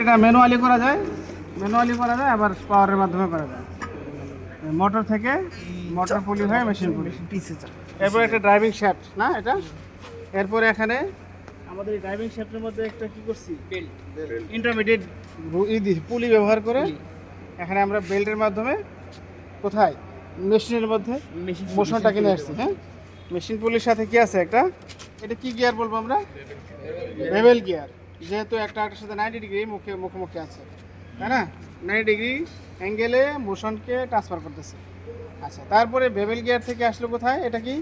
এটা ম্যানুয়ালি করা যায়, আবার পাওয়ারের মাধ্যমে করা যায়। মোটর থেকে মোটর পুলি হয় মেশিন পুলি। এরপর একটা ড্রাইভিং শ্যাফট না এটা। এরপরে এখানে আমাদের এই ড্রাইভিং শ্যাফটের মধ্যে একটা কি করছি, বেল্ট, ইন্টারমিডিয়েট পুলি ব্যবহার করে এখানে আমরা বেল্টের মাধ্যমে কোথায় মেশিনের মধ্যে মোশনটা কিনে আসছি। হ্যাঁ, মেশিন পুলির সাথে কি আছে একটা, এটা কি গিয়ার বলবো আমরা, বেভেল গিয়ার। যেহেতু একটা একটার সাথে 90 ডিগ্রি মুখোমুখি আছে, তাই না, 90 ডিগ্রি অ্যাঙ্গেলে মোশনকে ট্রান্সফার করতেছে। আচ্ছা, তারপরে বেভেল গিয়ার থেকে আসলো কোথায়, এটা কি,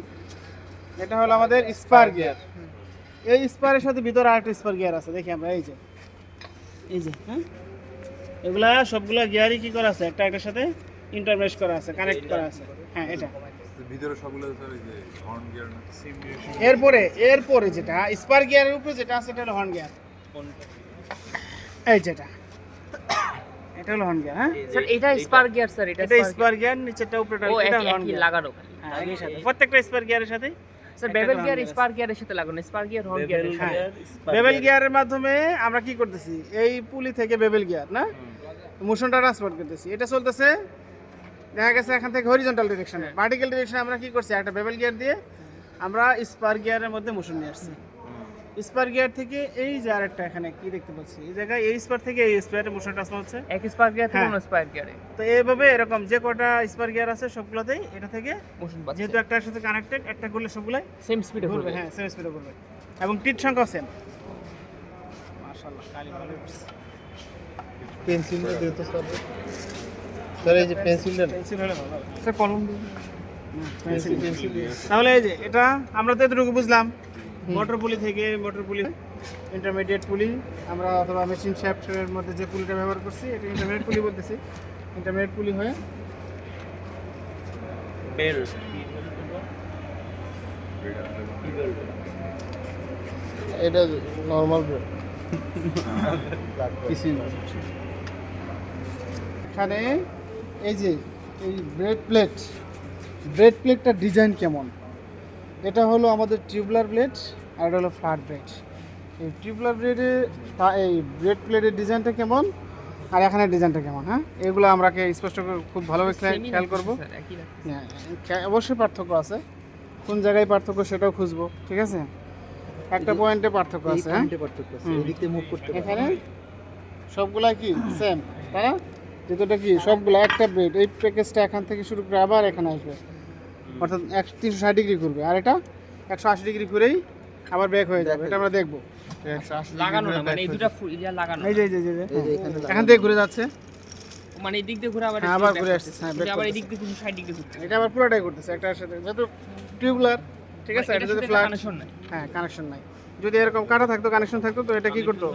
এটা হলো আমাদের স্পার গিয়ার। এই স্পারের সাথে ভিতরে আরেকটা স্পার গিয়ার আছে, দেখি আমরা, এই যে হ্যাঁ, এগুলা সবগুলা গিয়ারই কি করা আছে, একটা একটার সাথে ইন্টারমেশ করা আছে, কানেক্ট করা আছে। হ্যাঁ, এটা ভিতরে সবগুলো স্যার এই যে হর্ন গিয়ার না। এরপরে যেটা স্পার গিয়ারের উপরে যেটা আছে, এটা হলো হর্ন গিয়ার। এই যেটা, এটা হলো হর্ন গিয়ার। হ্যাঁ স্যার, এটা স্পার গিয়ার স্যার, এটা স্পার গিয়ার, নিচেরটা উপরেটা এটা হর্ন গিয়ার লাগানো খালি। হ্যাঁ, এর সাথে প্রত্যেকটা স্পার গিয়ারের সাথে স্যার বেভেল গিয়ার স্পার গিয়ারের সাথে লাগানো, spur gear horn gear. Bevel গিয়ারের মাধ্যমে আমরা কি করতেছি, এই পুলি থেকে বেভেল গিয়ার না মোশনটা ট্রান্সফার করতেছি। এটা চলতেছে, দেখা গেছে এখান থেকে হরিজন্টাল ডিরেকশনে, ভার্টিক্যাল ডিরেকশনে আমরা কি করছি, একটা বেভেল গিয়ার দিয়ে আমরা স্পার গিয়ারের মধ্যে মোশন নিয়ে আসছি। স্পার গিয়ার থেকে এই যে আরেকটা এখানে কি দেখতে পাচ্ছি, এই জায়গায় এই স্পার থেকে এই স্পারে মোশন ট্রান্সফার হচ্ছে, এক স্পার গিয়ার থেকে অন্য স্পার গিয়ারে। তো এইভাবে এরকম যে কটা স্পার গিয়ার আছে সবগুলোতেই এটা থেকে মোশন পাচ্ছে, যেহেতু একটার সাথে কানেক্টেড, একটা করলে সবগুলাই সেম স্পিডে ঘুরবে। হ্যাঁ, সেম স্পিডে ঘুরবে এবং টিট সংখ্যা সেম। মাশাআল্লাহ, কালি ভালো করছে। পেন্সিলটা দিও তো স্যার। স্যার এই যে পেন্সিলটা, পেন্সিল হলে ভালো হবে। স্যার কলম দিন। পেন্সিল তাহলে এই যে এটা আমরা তো এতটুকু বুঝলাম, মোটর পুলি থেকে মোটর পুলি, ইন্টারমিডিয়েট পুলি আমরা অথবা মেশিন শ্যাফটের মধ্যে যে পুলিটা ব্যবহার করছি এটা ইন্টারমিডিয়েট পুলি বলতেছি। ইন্টারমিডিয়েট পুলি হয়ে বেল্ট, এটা নরমাল ব্রেড কিছু না। এখানে এই যে এই ব্রেড প্লেটটার ডিজাইন কেমন, এটা হলো আমাদের টিউবুলার ব্লেড আর এটা হলো ফ্ল্যাট ব্রেড। এই টিউবুলার ব্রেডে এই ব্রেড প্লেটের ডিজাইনটা কেমন আর এখানে ডিজাইনটা কেমন, হ্যাঁ এগুলো আমরাকে স্পষ্ট করে খুব ভালোভাবে খেয়াল করবো। হ্যাঁ, অবশ্যই পার্থক্য আছে, কোন জায়গায় পার্থক্য সেটাও খুঁজবো, ঠিক আছে। একটা পয়েন্টে পার্থক্য আছে, হ্যাঁ এদিক দিয়ে মুভ করতে এখানে সবগুলা কি সেম, তাই না, যেটা কি সবগুলা একটা ব্রেড, এই প্যাকেজটা এখান থেকে শুরু করে আবার এখানে আসবে, অর্থাৎ 360 ডিগ্রি ঘুরবে, আর এটা 180 ডিগ্রি ঘুরেই আবার ব্যাক হয়ে যাবে। এটা আমরা দেখবো লাগানো না, মানে এই দুটো ইয়া লাগানো, এই যে এখান থেকে ঘুরে যাচ্ছে, মানে এই দিক দিয়ে ঘুরে আবার আবার ঘুরে আসছে, হ্যাঁ আবার এই দিক দিয়ে 60 ডিগ্রি ঘুরছে। এটা আবার পুরোটাই করতেছে একটার সাথে, যেহেতু টিউবুলার, ঠিক আছে, এটা যদি ফ্ল্যাট কানেকশন নাই, হ্যাঁ কানেকশন নাই, যদি এরকম কাটা থাকতো কানেকশন থাকতো তো এটা কি করতো,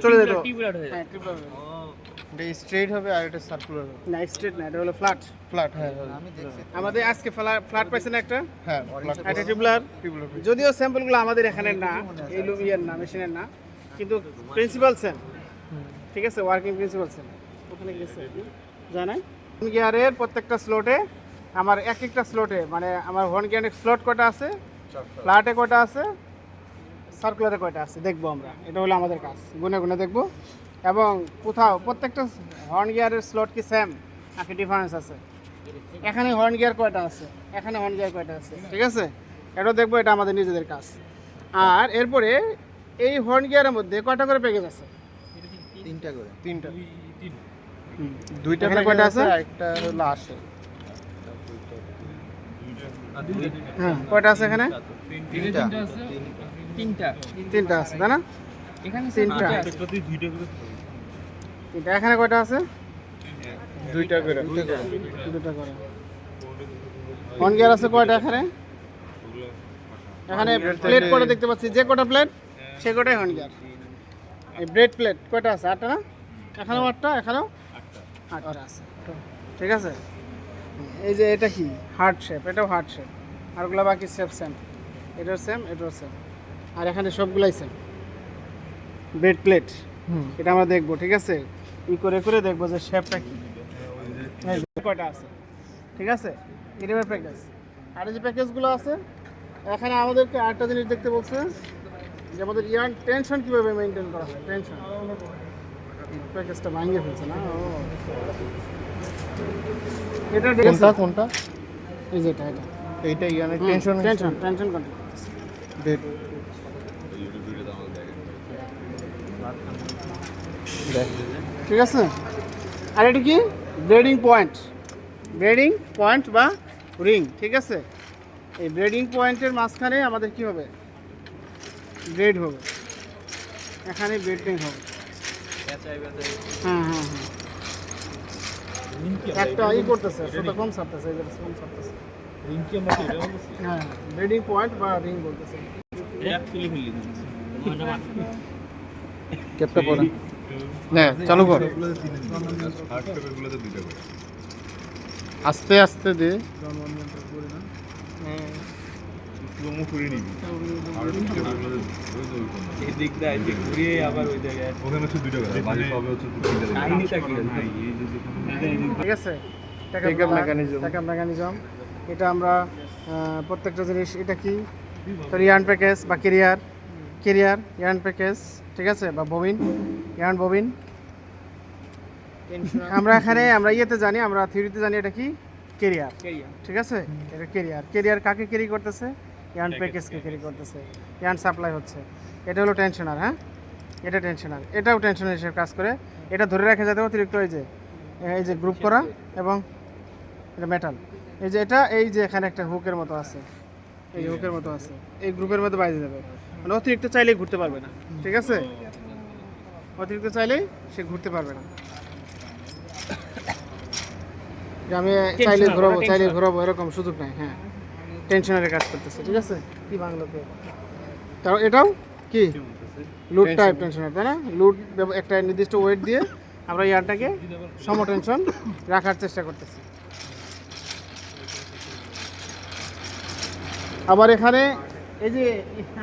চলে যেত, টিউবুলার হয়ে হ্যাঁ যায়। টিউবুলার। এটা স্ট্রেট হবে আর এটা সার্কুলার হবে। না স্ট্রেট না, এটা হলো ফ্ল্যাট। হ্যাঁ আমি দেখছি আমাদের আজকে ফ্ল্যাট পাইছেন একটা, হ্যাঁ একটা টিউবুলার। যদিও স্যাম্পলগুলো আমাদের এখানে না, এই লুমিয়ার না, মেশিনের না, কিন্তু প্রিন্সিপাল সেম, ঠিক আছে, ওয়ার্কিং প্রিন্সিপাল সেম। ওখানে গেছে জানাই গিয়ারের প্রত্যেকটা স্লটে আমার একটা স্লটে, মানে আমার হর্ন গিয়ারের স্লট কয়টা আছে, ফ্ল্যাটে কয়টা আছে, সার্কুলারে কয়টা আছে দেখবো আমরা। এটা হলো আমাদের কাজ, গুনে গুনে দেখবো, এবং কোথাও প্রত্যেকটা হর্ন গিয়ারের স্লট কি সেম নাকি ডিফারেন্স আছে, এখানে হর্ন গিয়ার কয়টা আছে, এখানে হর্ন গিয়ার কয়টা আছে, ঠিক আছে, এটাও দেখবো। এটা আমাদের নিজেদের কাজ। আর এরপরে এই হর্ন গিয়ারের মধ্যে কয়টা করে প্যাকেজ আছে, তিনটা করে। দুইটা কয়টা আছে, একটা হলো আসে। হ্যাঁ কয়টা আছে এখানে, তিনটা আছে, তাই না, এখানে তিনটা, এখানে কয়টা আছে, দুইটা করে। দুটো করে। হর্ন গিয়ার আছে কয়টা এখানে, এখানে প্লেট কয়টা দেখতে পাচ্ছি, যে কটা প্লেট সে কটাই হর্ন গিয়ার। এই ব্রেড প্লেট কয়টা আছে, 8টা না, এখানেও 8টা, এখানেও 8টা আছে, ঠিক আছে। এই যে এটা কি হার্ট শেপ, এটাও হার্ট শেপ, আরগুলো বাকি শেপ সেম, এটাও সেম, এটাও সেম, আর এখানে সবগুলাই সেম ব্রেড প্লেট। এটা আমরা দেখবো, ঠিক আছে, ই করে করে দেখবো যে শেপটা কি কয়টা আছে, ঠিক আছে। এটার প্যাকেজ আর এই যে প্যাকেজগুলো আছে এখানে আমাদেরকে আরেকটা জিনিস দেখতে বলছে যে আমাদের ইয়ার টেনশন কীভাবে মেনটেন করা হয়, টেনশন প্যাকেজটা ভাঙিয়ে ফেলছে না ও এটা কোনটা কোনটা এই যেটা এটা এইটা ইয়ানে টেনশন টেনশন টেনশন কন্ট্রোল ডেট ইউটিউব ভিডিওতে আমাদের দেখেন দেখ ঠিক আছে আর এটা কি ব্রেডিং পয়েন্ট বা রিং ঠিক আছে এই ব্রেডিং পয়েন্টের মাঝখানে আমাদের কি হবে ব্রেড হবে এখানে ব্রেডিং হবে হ্যাঁ হ্যাঁ হ্যাঁ একটা ই করতেছে সেটা কম ছাড়তেছে এই যেটা কম ছাড়তেছে হ্যাঁ ব্রেডিং পয়েন্ট বা রিং বলতেছে ক্যাপটা পড়া না চালু কর হার্ড পেপারগুলোতে দুইটা করে আস্তে আস্তে দে স্লোমো করে নিবি হার্ড পেপারগুলোতে ওই তো এই দিক দিয়ে আইতে ঘুরিয়ে আবার ওই জায়গায় ওখানে হচ্ছে দুইটা করে বাকি সবে হচ্ছে তিনটা করে কাহিনীটা কি ভাই এই যে ঠিক আছে Take up mechanism. Take up mechanism এটা আমরা প্রত্যেকটা জিনিস এটা কি ইয়ার্ন প্যাকেজ বা কেরিয়ার ইয়ার্ন প্যাকেজ ঠিক আছে বা ববিন ইয়ার্ন ববিন আমরা এখানে আমরা ইয়েতে জানি আমরা থিওরিতে জানি এটা কি কেরিয়ার ঠিক আছে এটা কেরিয়ার কাকে ক্যারি করতেছে ইয়ার্ন প্যাকেজকে ক্যারি করতেছে ইয়ার্ন সাপ্লাই হচ্ছে এটা হলো টেনশনার হ্যাঁ এটা টেনশনার এটাও টেনশনার হিসেবে কাজ করে এটা ধরে রাখা যাতে অতিরিক্ত এই যে গ্রুপ করা এবং এটা মেটাল এই যে এটা এই যে এখানে একটা হুকের মতো আছে এই হুকের মতো আছে এই গ্রুপের মধ্যে বাইরে যাবে মানে অতিরিক্ত চাইলেই ঘুরতে পারবে না ঠিক আছে অতিরিক্ত চাইলেই সে ঘুরতে পারবে না যে আমি চাইলে ঘোরাবো এরকম সুযোগ নাই হ্যাঁ টেনশনারের কাজ করতেছে ঠিক আছে কি বাংলাতে তাও এটাও কি লুড টাইপ টেনশনার তাই না লুড একটা নির্দিষ্ট ওয়েট দিয়ে আমরা ইয়ারটাকে সম টেনশন রাখার চেষ্টা করতেছি আবার এখানে এই যে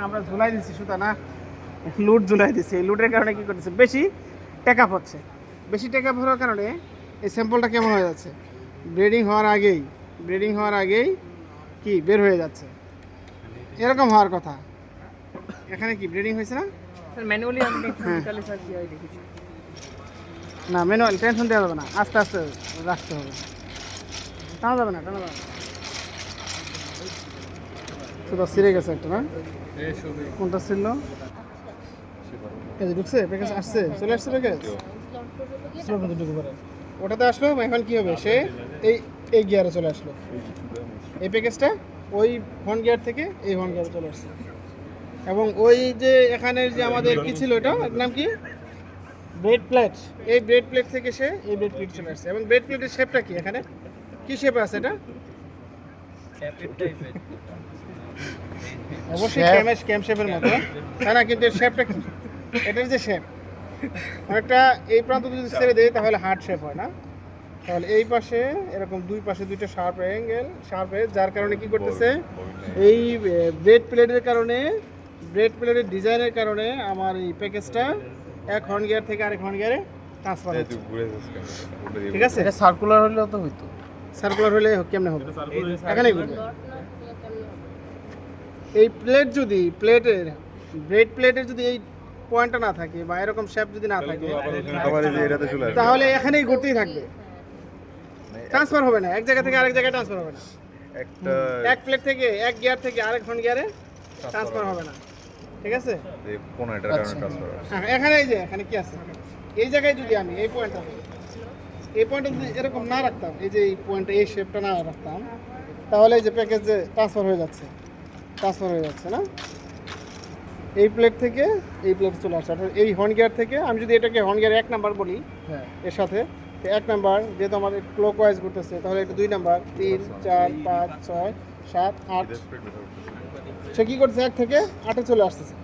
আমরা ঝুলাই দিচ্ছি সুতা না লুড ঝুলাই দিচ্ছি এই লুডের কারণে কি করতেছে বেশি টেক আপ হচ্ছে বেশি টেক আপ হওয়ার কারণে এই স্যাম্পলটা কেমন হয়ে যাচ্ছে ব্রিডিং হওয়ার আগেই কি বের হয়ে যাচ্ছে এরকম হওয়ার কথা এখানে কি ব্রিডিং হয়েছে না স্যার ম্যানুয়ালি আমি তাহলে স্যার কি হয় দেখেছি না ম্যানুয়াল টেনশন দেওয়া যাবে না আস্তে আস্তে রাখতে হবে টানা যাবে না শুধু ছিঁড়ে গেছে একটা না কোনটা ছিল এই যে ঢুকছে প্যাকেজ আসছে চলে আসছে প্যাকেজ ওটাতে আসলো এখন কি হবে সে এই গিয়ারে চলে আসলো এই প্যাকেজটা ওই হর্ন গিয়ার থেকে এই হর্ন গিয়ারে চলে আসছে এবং ওই যে এখানে যে আমাদের কি ছিল এটা এর নাম কি ব্রেড প্লেট এই ব্রেড প্লেট থেকে সে এই ব্রেড প্লেট চলে আসছে এবং ব্রেড প্লেটের শেপটা কি এখানে কি শেপে আছে এটা অবশ্যই ক্যাম শেপের মতো তাই না কিন্তু এর শেপটা কি এটার যে শেপ অনেকটা এই প্রান্ত যদি ছেড়ে দেয় তাহলে হার্ড শেপ হয় না তাহলে এই পাশে এরকম দুই পাশে দুইটা শার্প যার কারণে কি করতেছে এই ব্রেড প্লেটের ডিজাইনের কারণে আমার এই প্যাকেজটা এক হর্ন গিয়ার থেকে আরেক হর্ন গিয়ারে ট্রান্সফার হচ্ছে ঠিক আছে এটা সার্কুলার হলেও তো হইতো সার্কুলার হলে কেমনে হবে এখানেই ঘুরবে এই প্লেট যদি ব্রেড প্লেটের যদি এই পয়েন্টটা না থাকে বা এরকম শেপ যদি না থাকে আবার এই যে এটাতে চলে আসবে তাহলে এখানেই ঘুরতেই থাকবে ট্রান্সফার হবে না এক জায়গা থেকে আরেক জায়গায় ট্রান্সফার হবে না একটা এক প্লেট থেকে এক গিয়ার থেকে আরেক হর্ন গিয়ারে ট্রান্সফার হবে না ঠিক আছে এই কোন এটার কারণে ট্রান্সফার হয় হ্যাঁ এখানে কি আছে এই জায়গায় যদি আমি এই পয়েন্টটা যদি এরকম না রাখতাম এই যে এই পয়েন্টটা এই শেপটা না রাখতাম তাহলে এই যে প্যাকেজ যে ট্রান্সফার হয়ে যাচ্ছে না এই প্লেট থেকে এই প্লেট চলে আসছে অর্থাৎ এই হর্ন গিয়ার থেকে আমি যদি এটাকে হর্ন গিয়ার 1 নাম্বার বলি হ্যাঁ এর সাথে তো 1 নাম্বার যেহেতু আমার ক্লক ওয়াইজ ঘুরতেছে তাহলে এটা 2 নাম্বার 3 4 5 6 7 8 সে কি করছে 1 থেকে 8 এ চলে আসতেছে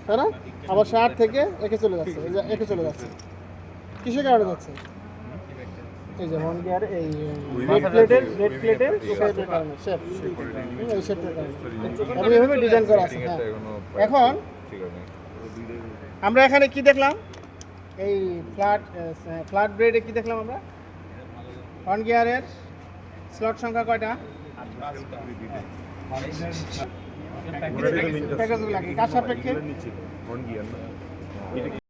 তাই না আবার সে 8 থেকে একে চলে যাচ্ছে এই যে একে চলে যাচ্ছে কিসের কারণে যাচ্ছে এই যে হর্ন গিয়ার এই রেড প্লেটের শেপের কারণে এই শেপের কারণে এবং এভাবে ডিজাইন করা আছে হ্যাঁ এখন আমরা এখানে কি দেখলাম এই ফ্ল্যাট ব্রেডে কি দেখলাম আমরা হর্ন গিয়ারের স্লট সংখ্যা কয়টা প্যাকেজগুলো কার সাপেক্ষে